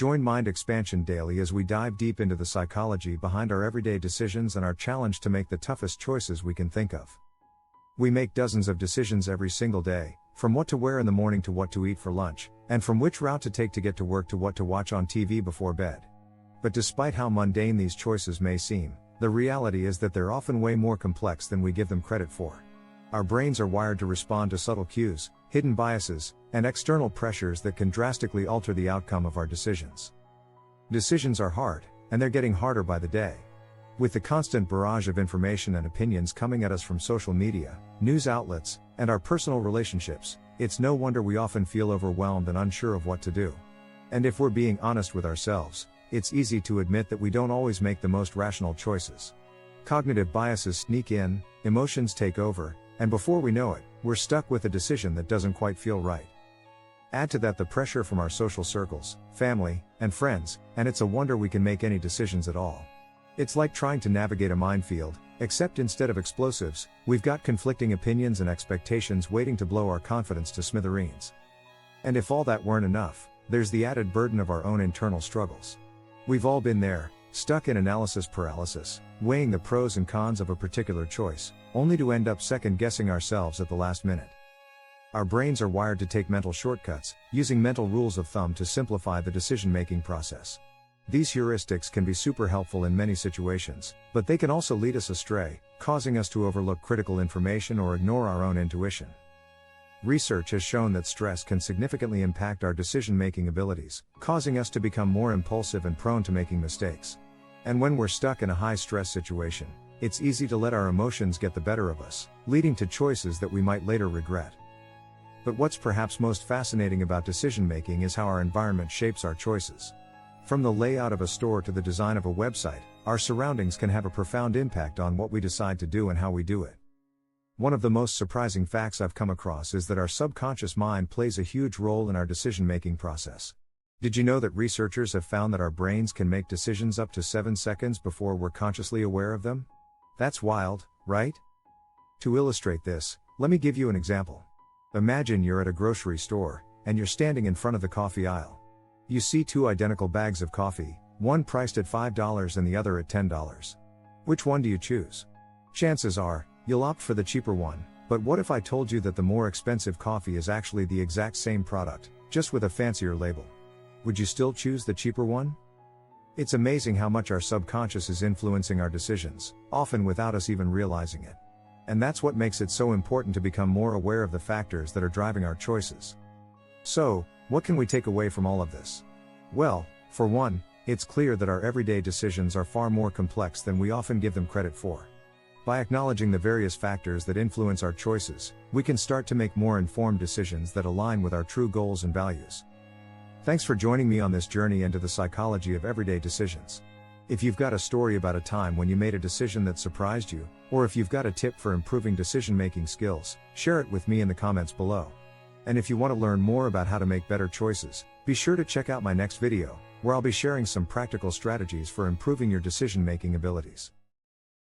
Join Mind Expansion daily as we dive deep into the psychology behind our everyday decisions and our challenge to make the toughest choices we can think of. We make dozens of decisions every single day, from what to wear in the morning to what to eat for lunch, and from which route to take to get to work to what to watch on TV before bed. But despite how mundane these choices may seem, the reality is that they're often way more complex than we give them credit for. Our brains are wired to respond to subtle cues, hidden biases, and external pressures that can drastically alter the outcome of our decisions. Decisions are hard, and they're getting harder by the day. With the constant barrage of information and opinions coming at us from social media, news outlets, and our personal relationships, it's no wonder we often feel overwhelmed and unsure of what to do. And if we're being honest with ourselves, it's easy to admit that we don't always make the most rational choices. Cognitive biases sneak in, emotions take over, and before we know it, we're stuck with a decision that doesn't quite feel right. Add to that the pressure from our social circles, family, and friends, and it's a wonder we can make any decisions at all. It's like trying to navigate a minefield, except instead of explosives, we've got conflicting opinions and expectations waiting to blow our confidence to smithereens. And if all that weren't enough, there's the added burden of our own internal struggles. We've all been there, stuck in analysis paralysis, weighing the pros and cons of a particular choice, only to end up second-guessing ourselves at the last minute. Our brains are wired to take mental shortcuts, using mental rules of thumb to simplify the decision-making process. These heuristics can be super helpful in many situations, but they can also lead us astray, causing us to overlook critical information or ignore our own intuition. Research has shown that stress can significantly impact our decision-making abilities, causing us to become more impulsive and prone to making mistakes. And when we're stuck in a high-stress situation, it's easy to let our emotions get the better of us, leading to choices that we might later regret. But what's perhaps most fascinating about decision-making is how our environment shapes our choices. From the layout of a store to the design of a website, our surroundings can have a profound impact on what we decide to do and how we do it. One of the most surprising facts I've come across is that our subconscious mind plays a huge role in our decision-making process. Did you know that researchers have found that our brains can make decisions up to 7 seconds before we're consciously aware of them? That's wild, right? To illustrate this, let me give you an example. Imagine you're at a grocery store, and you're standing in front of the coffee aisle. You see 2 identical bags of coffee, one priced at $5 and the other at $10. Which one do you choose? Chances are, you'll opt for the cheaper one, but what if I told you that the more expensive coffee is actually the exact same product, just with a fancier label? Would you still choose the cheaper one? It's amazing how much our subconscious is influencing our decisions, often without us even realizing it. And that's what makes it so important to become more aware of the factors that are driving our choices. So, what can we take away from all of this? Well, for one, it's clear that our everyday decisions are far more complex than we often give them credit for. By acknowledging the various factors that influence our choices, we can start to make more informed decisions that align with our true goals and values. Thanks for joining me on this journey into the psychology of everyday decisions. If you've got a story about a time when you made a decision that surprised you, or if you've got a tip for improving decision-making skills, share it with me in the comments below. And if you want to learn more about how to make better choices, be sure to check out my next video, where I'll be sharing some practical strategies for improving your decision-making abilities.